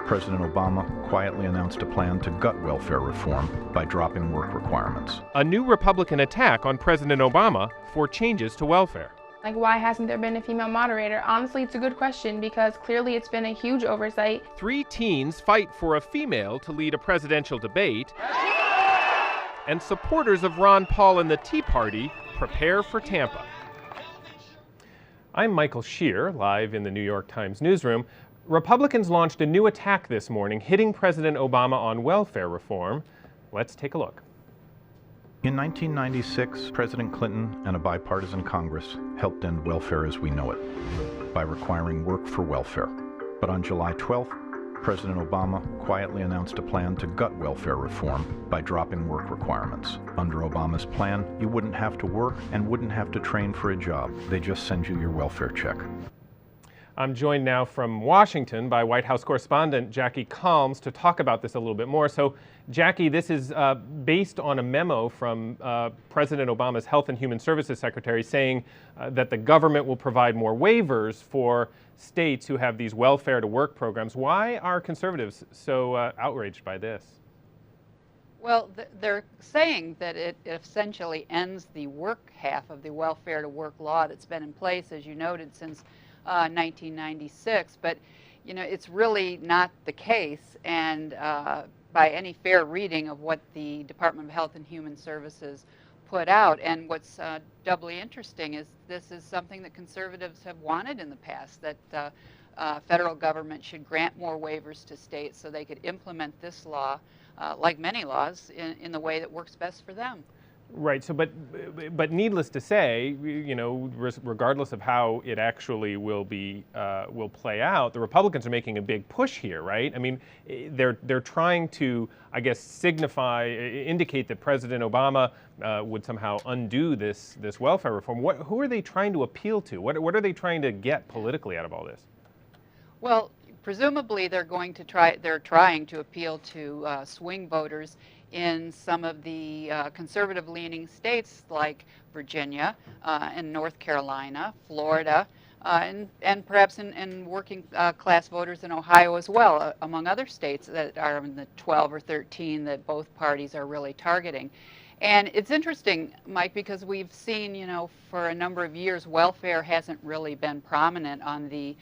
President Obama quietly announced a plan to gut welfare reform by dropping work requirements. A new Republican attack on President Obama for changes to welfare. Like, why hasn't there been a female moderator? Honestly, it's a good question because clearly it's been a huge oversight. 3 teens fight for a female to lead a presidential debate. And supporters of Ron Paul and the Tea Party prepare for Tampa. I'm Michael Shear, live in the New York Times newsroom. Republicans launched a new attack this morning, hitting President Obama on welfare reform. Let's take a look. In 1996, President Clinton and a bipartisan Congress helped end welfare as we know it by requiring work for welfare. But on July 12th, President Obama quietly announced a plan to gut welfare reform by dropping work requirements. Under Obama's plan, you wouldn't have to work and wouldn't have to train for a job. They just send you your welfare check. I'm joined now from Washington by White House correspondent Jackie Calmes to talk about this a little bit more. So, Jackie, this is based on a memo from President Obama's Health and Human Services Secretary saying that the government will provide more waivers for states who have these welfare to work programs. Why are conservatives so outraged by this? Well, they're saying that it essentially ends the work half of the welfare to work law that's been in place, as you noted, since 1996, but you know, it's really not the case, and by any fair reading of what the Department of Health and Human Services put out. And what's doubly interesting is this is something that conservatives have wanted in the past, that federal government should grant more waivers to states so they could implement this law, like many laws, in the way that works best for them. Right. So, but needless to say, you know, regardless of how it actually will play out, the Republicans are making a big push here, right? I mean, they're trying to, I guess, indicate that President Obama would somehow undo this welfare reform. Who are they trying to appeal to? What are they trying to get politically out of all this? Well, presumably they're trying to appeal to swing voters in some of the conservative-leaning states like Virginia and North Carolina, Florida, and perhaps in working class voters in Ohio as well, among other states that are in the 12 or 13 that both parties are really targeting. And it's interesting, Mike, because we've seen, you know, for a number of years, welfare hasn't really been prominent on the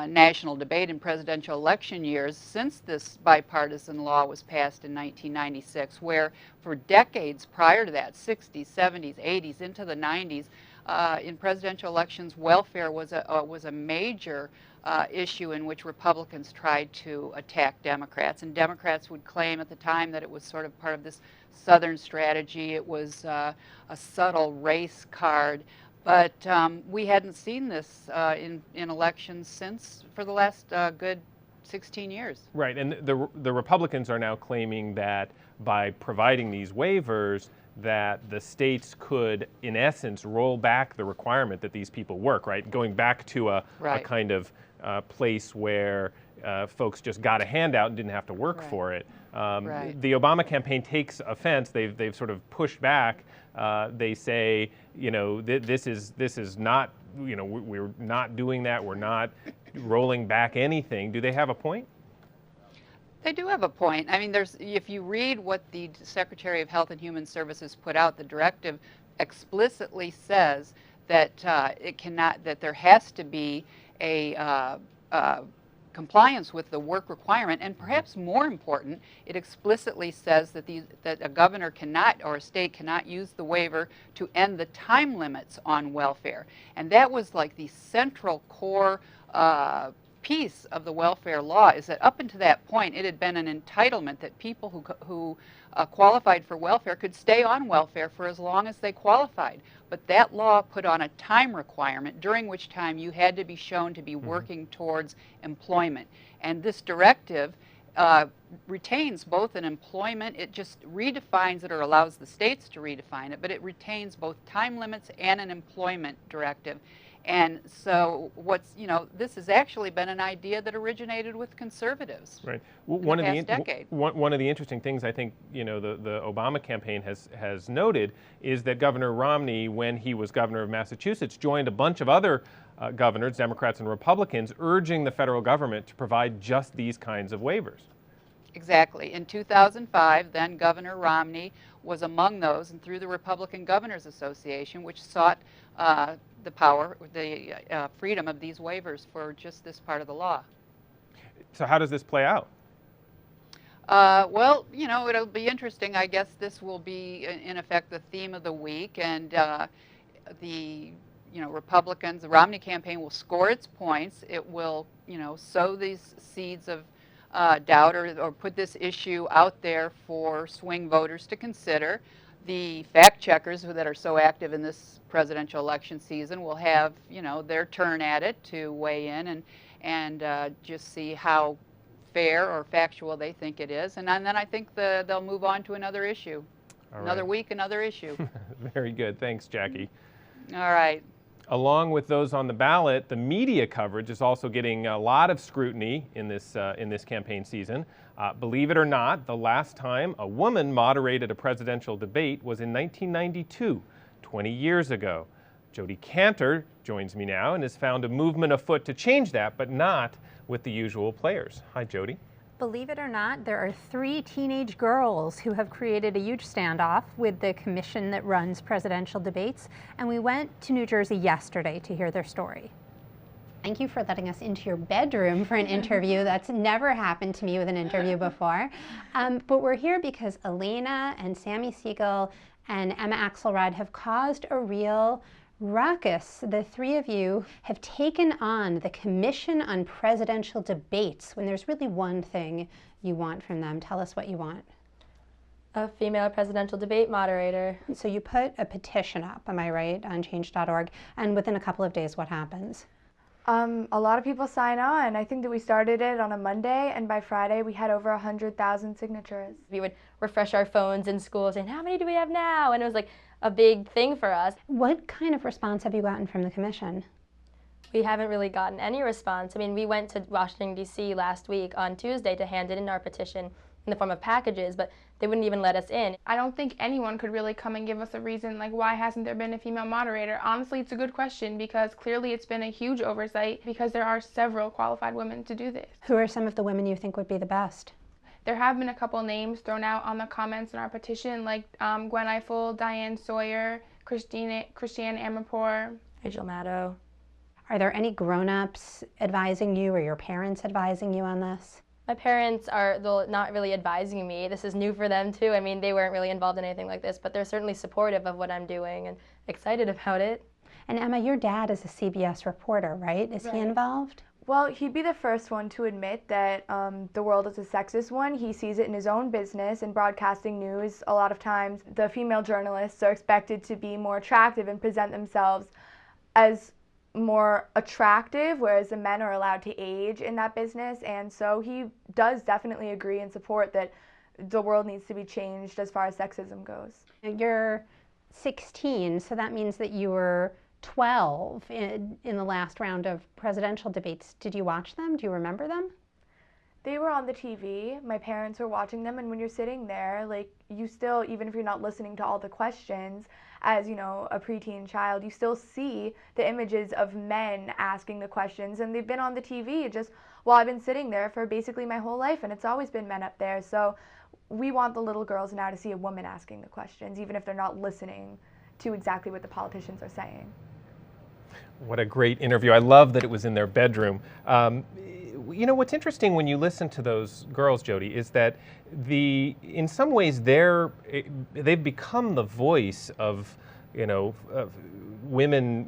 national debate in presidential election years since this bipartisan law was passed in 1996, where for decades prior to that, 60s, 70s, 80s, into the 90s, in presidential elections, welfare was a major issue in which Republicans tried to attack Democrats. And Democrats would claim at the time that it was sort of part of this Southern strategy. It was a subtle race card. But we hadn't seen this in elections since for the last good 16 years. Right, and the Republicans are now claiming that by providing these waivers, that the states could, in essence, roll back the requirement that these people work, right? Going back to a kind of place where folks just got a handout and didn't have to work for it. The Obama campaign takes offense. They've sort of pushed back. They say, you know, this is not, you know, we're not doing that. We're not rolling back anything. Do they have a point? They do have a point. I mean, if you read what the Secretary of Health and Human Services put out, the directive explicitly says that that there has to be a compliance with the work requirement, and perhaps more important, it explicitly says that a governor cannot or a state cannot use the waiver to end the time limits on welfare. And that was like the central core piece of the welfare law, is that up until that point it had been an entitlement that people who qualified for welfare could stay on welfare for as long as they qualified. But that law put on a time requirement during which time you had to be shown to be working towards employment. And this directive retains both an employment, it just redefines it or allows the states to redefine it, but it retains both time limits and an employment directive. And so this has actually been an idea that originated with conservatives. Right. One of the decade. One of the interesting things I think the Obama campaign has noted is that Governor Romney, when he was governor of Massachusetts, joined a bunch of other governors, Democrats and Republicans, urging the federal government to provide just these kinds of waivers. Exactly. In 2005, then Governor Romney was among those, and through the Republican Governors Association, which sought the freedom of these waivers for just this part of the law. So how does this play out? Well, it'll be interesting. I guess this will be, in effect, the theme of the week, and the Republicans, the Romney campaign will score its points. It will, sow these seeds of doubt or put this issue out there for swing voters to consider. The fact checkers that are so active in this presidential election season will have, their turn at it to weigh in and just see how fair or factual they think it is. And then I think they'll move on to another issue. Another week, another issue. Very good. Thanks, Jackie. All right. Along with those on the ballot, the media coverage is also getting a lot of scrutiny in this campaign season. Believe it or not, the last time a woman moderated a presidential debate was in 1992, 20 years ago. Jody Cantor joins me now and has found a movement afoot to change that, but not with the usual players. Hi, Jody. Believe it or not, there are 3 teenage girls who have created a huge standoff with the commission that runs presidential debates, and we went to New Jersey yesterday to hear their story. Thank you for letting us into your bedroom for an interview. That's never happened to me with an interview before. But we're here because Elena and Sammy Siegel and Emma Axelrod have caused a real ruckus. The 3 of you have taken on the Commission on Presidential Debates when there's really one thing you want from them. Tell us what you want. A female presidential debate moderator. So you put a petition up, am I right, on change.org, and within a couple of days, what happens? A lot of people sign on. I think that we started it on a Monday, and by Friday we had over 100,000 signatures. We would refresh our phones in school saying, how many do we have now? And it was like a big thing for us. What kind of response have you gotten from the commission? We haven't really gotten any response. I mean, we went to Washington, D.C. last week on Tuesday to hand in our petition in the form of packages, but they wouldn't even let us in. I don't think anyone could really come and give us a reason, like why hasn't there been a female moderator? Honestly, it's a good question because clearly it's been a huge oversight because there are several qualified women to do this. Who are some of the women you think would be the best? There have been a couple names thrown out on the comments in our petition, like Gwen Ifill, Diane Sawyer, Christiane Amirpour, Rachel Maddow. Are there any grown-ups advising you or your parents advising you on this? My parents are not really advising me. This is new for them too. I mean, they weren't really involved in anything like this, but they're certainly supportive of what I'm doing and excited about it. And Emma, your dad is a CBS reporter, right? Is he involved? Well, he'd be the first one to admit that the world is a sexist one. He sees it in his own business and broadcasting news. A lot of times the female journalists are expected to be more attractive and present themselves as more attractive, whereas the men are allowed to age in that business. And so he does definitely agree and support that the world needs to be changed as far as sexism goes. You're 16, so that means that you were 12 in the last round of presidential debates. Did you watch them? Do you remember them? They were on the TV. My parents were watching them, and when you're sitting there, like, you still, even if you're not listening to all the questions, as, you know, a preteen child, you still see the images of men asking the questions, and they've been on the TV just while I've been sitting there for basically my whole life, and it's always been men up there. So we want the little girls now to see a woman asking the questions, even if they're not listening to exactly what the politicians are saying. What a great interview. I love that it was in their bedroom. You know, what's interesting when you listen to those girls, Jody, is that in some ways they've become the voice of, you know, women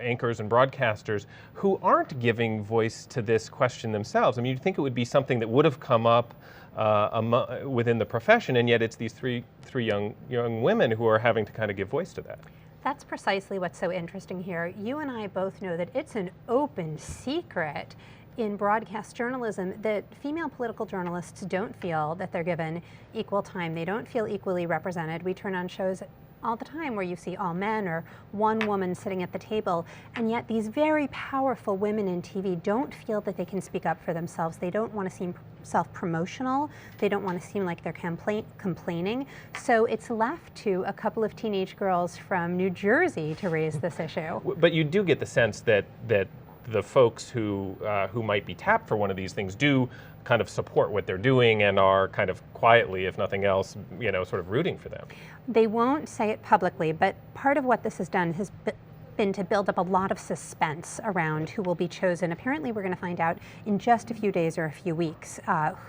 anchors and broadcasters who aren't giving voice to this question themselves. I mean, you'd think it would be something that would have come up within the profession, and yet it's these three young women who are having to kind of give voice to that. That's precisely what's so interesting here. You and I both know that it's an open secret in broadcast journalism that female political journalists don't feel that they're given equal time. They don't feel equally represented. We turn on shows all the time where you see all men or one woman sitting at the table, and yet these very powerful women in TV don't feel that they can speak up for themselves. They don't want to seem self-promotional. They don't want to seem like they're complaining. So it's left to a couple of teenage girls from New Jersey to raise this issue. But you do get the sense that the folks who might be tapped for one of these things do kind of support what they're doing and are kind of quietly, if nothing else, sort of rooting for them. They won't say it publicly, but part of what this has done has been to build up a lot of suspense around who will be chosen. Apparently we're going to find out in just a few days or a few weeks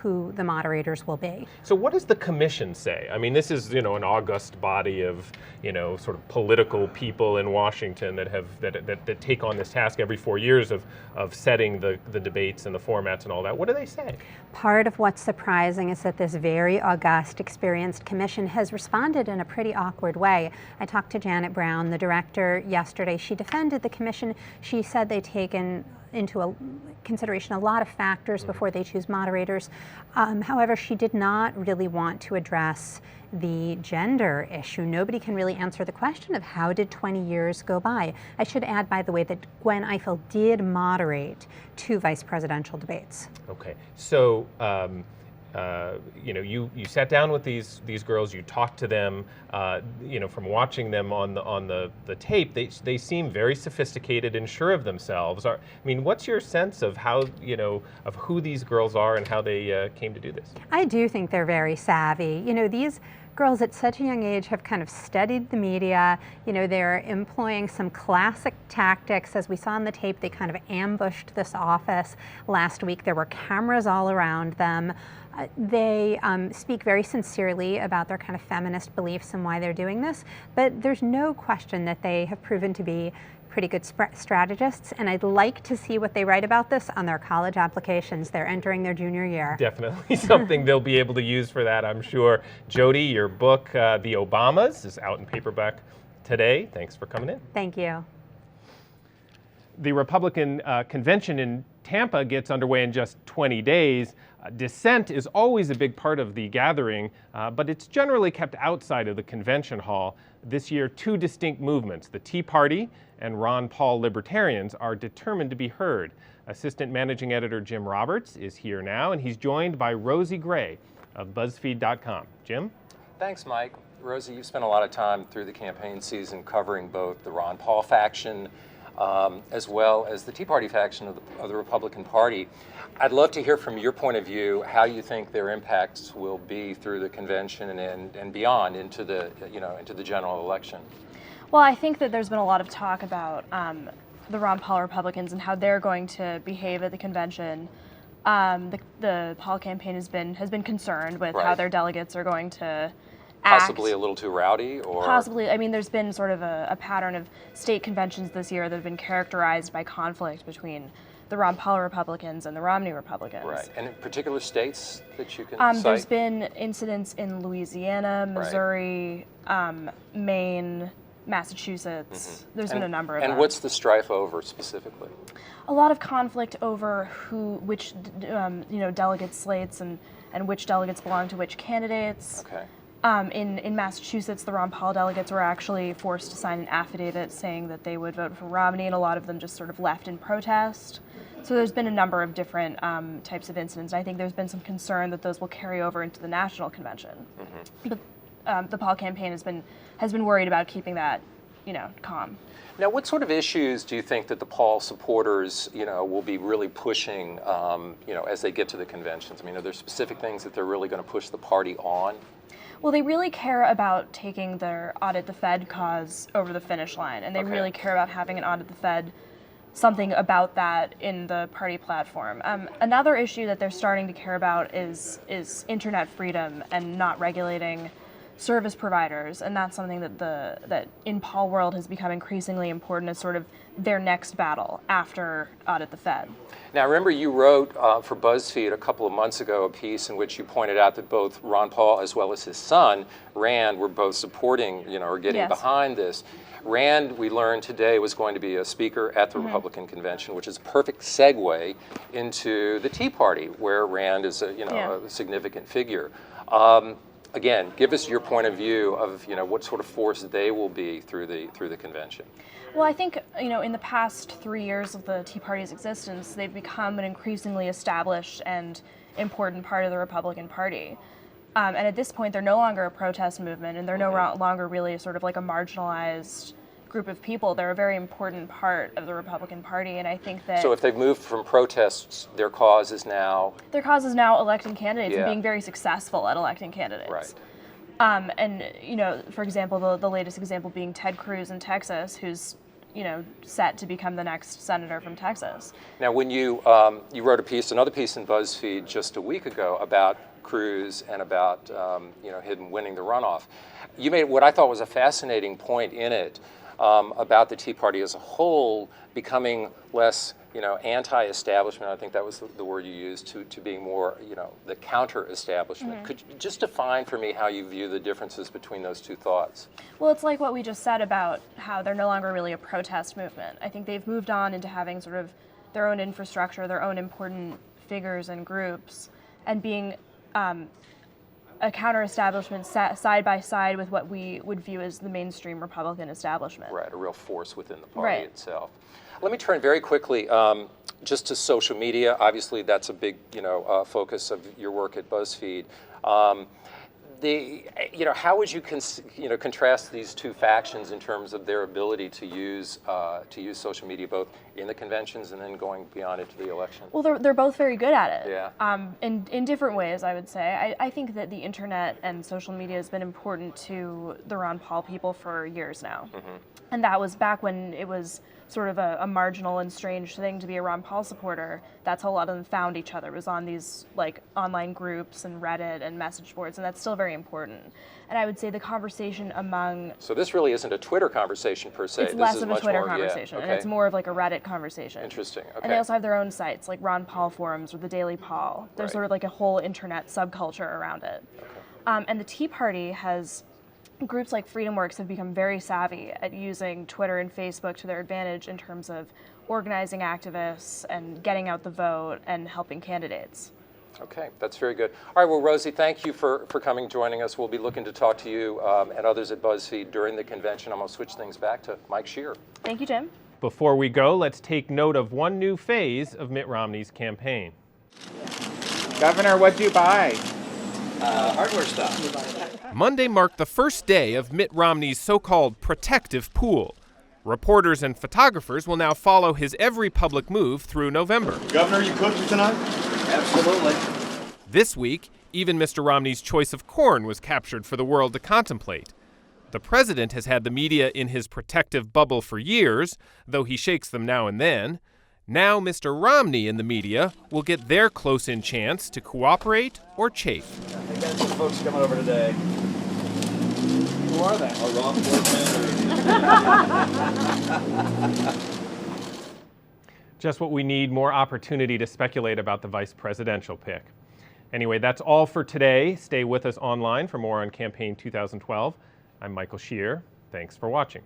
who the moderators will be. So what does the commission say? I mean, this is, an august body of, sort of political people in Washington that take on this task every 4 years of setting the debates and the formats and all that. What do they say? Part of what's surprising is that this very august, experienced commission has responded in a pretty awkward way. I talked to Janet Brown, the director, yesterday. She defended the commission. She said they taken into consideration a lot of factors before they choose moderators. However, she did not really want to address the gender issue. Nobody can really answer the question of how did 20 years go by. I should add, by the way, that Gwen Ifill did moderate 2 vice presidential debates. Okay, so you sat down with these girls, you talked to them, from watching them on the tape, they seem very sophisticated and sure of themselves. What's your sense of how, of who these girls are and how they came to do this? I do think they're very savvy. These girls at such a young age have kind of studied the media. They're employing some classic tactics. As we saw on the tape, they kind of ambushed this office last week. There were cameras all around them. They speak very sincerely about their kind of feminist beliefs and why they're doing this, but there's no question that they have proven to be pretty good strategists, and I'd like to see what they write about this on their college applications. They're entering their junior year. Definitely something they'll be able to use for that, I'm sure. Jody, your book, The Obamas, is out in paperback today. Thanks for coming in. Thank you. The Republican convention in Tampa gets underway in just 20 days. Dissent is always a big part of the gathering, but it's generally kept outside of the convention hall. This year, 2 distinct movements, the Tea Party and Ron Paul Libertarians, are determined to be heard. Assistant Managing Editor Jim Roberts is here now, and he's joined by Rosie Gray of BuzzFeed.com. Jim? Thanks, Mike. Rosie, you've spent a lot of time through the campaign season covering both the Ron Paul faction as well as the Tea Party faction of the Republican Party. I'd love to hear from your point of view how you think their impacts will be through the convention and beyond into the general election. Well, I think that there's been a lot of talk about the Ron Paul Republicans and how they're going to behave at the convention. The Paul campaign has been concerned with how their delegates are going to act. Possibly a little too rowdy, or possibly. There's been sort of a pattern of state conventions this year that have been characterized by conflict between the Ron Paul Republicans and the Romney Republicans. Right, and in particular states that you can cite? There's been incidents in Louisiana, Missouri, Maine, Massachusetts. There's been a number of them. And what's the strife over specifically? A lot of conflict over which delegate slates and which delegates belong to which candidates. Okay. In Massachusetts, the Ron Paul delegates were actually forced to sign an affidavit saying that they would vote for Romney, and a lot of them just sort of left in protest. So there's been a number of different types of incidents. I think there's been some concern that those will carry over into the national convention. But the Paul campaign has been worried about keeping that, calm. Now, what sort of issues do you think that the Paul supporters, will be really pushing, as they get to the conventions? Are there specific things that they're really going to push the party on? Well, they really care about taking their Audit the Fed cause over the finish line, and they really care about having an Audit the Fed, something about that in the party platform. Another issue that they're starting to care about is internet freedom and not regulating service providers, and that's something that in Paul world has become increasingly important as sort of their next battle after Audit the Fed. Now, I remember you wrote for BuzzFeed a couple of months ago a piece in which you pointed out that both Ron Paul as well as his son, Rand, were both supporting, or getting behind this. Rand, we learned today, was going to be a speaker at the Republican convention, which is a perfect segue into the Tea Party, where Rand is a significant figure. again, give us your point of view of what sort of force they will be through the convention. Well, I think, in the past 3 years of the Tea Party's existence, they've become an increasingly established and important part of the Republican Party. And at this point, they're no longer a protest movement, and they're no longer really sort of like a marginalized group of people. They're a very important part of the Republican Party, and I think that... So if they've moved from protests, their cause is now... Their cause is now electing candidates and being very successful at electing candidates. Right. And, for example, the latest example being Ted Cruz in Texas, who's, set to become the next senator from Texas. Now, when you wrote another piece in BuzzFeed just a week ago about Cruz and about, him winning the runoff, you made what I thought was a fascinating point in it about the Tea Party as a whole becoming less, anti-establishment. I think that was the word you used, to being more, the counter-establishment. Could you just define for me how you view the differences between those two thoughts? Well, it's like what we just said about how they're no longer really a protest movement. I think they've moved on into having sort of their own infrastructure, their own important figures and groups, and being a counter-establishment side by side with what we would view as the mainstream Republican establishment. Right, a real force within the party itself. Let me turn very quickly just to social media. Obviously, that's a big, focus of your work at BuzzFeed. How would you contrast these two factions in terms of their ability to use social media, both in the conventions and then going beyond it to the election? Well, they're both very good at it. Yeah. In different ways, I would say. I think that the internet and social media has been important to the Ron Paul people for years now, and that was back when it was sort of a marginal and strange thing to be a Ron Paul supporter. That's how a lot of them found each other, was on these like online groups and Reddit and message boards, and that's still very important. And I would say the conversation among... So this really isn't a Twitter conversation per se. It's less of a Twitter conversation, and it's more of like a Reddit conversation. Interesting, okay. And they also have their own sites, like Ron Paul forums or the Daily Paul. There's sort of like a whole internet subculture around it. Okay. And the Tea Party has... Groups like FreedomWorks have become very savvy at using Twitter and Facebook to their advantage in terms of organizing activists and getting out the vote and helping candidates. Okay, that's very good. All right, well, Rosie, thank you for coming, joining us. We'll be looking to talk to you and others at BuzzFeed during the convention. I'm going to switch things back to Mike Scheer. Thank you, Jim. Before we go, let's take note of one new phase of Mitt Romney's campaign. Governor, what'd you buy? Hardware stuff. Monday marked the first day of Mitt Romney's so-called protective pool. Reporters and photographers will now follow his every public move through November. Governor, you cooking tonight? Absolutely. This week, even Mr. Romney's choice of corn was captured for the world to contemplate. The president has had the media in his protective bubble for years, though he shakes them now and then. Now Mr. Romney and the media will get their close-in chance to cooperate or chafe. I got some folks coming over today. Who are they? Our law enforcement. Just what we need, more opportunity to speculate about the vice presidential pick. Anyway, that's all for today. Stay with us online for more on Campaign 2012. I'm Michael Scheer. Thanks for watching.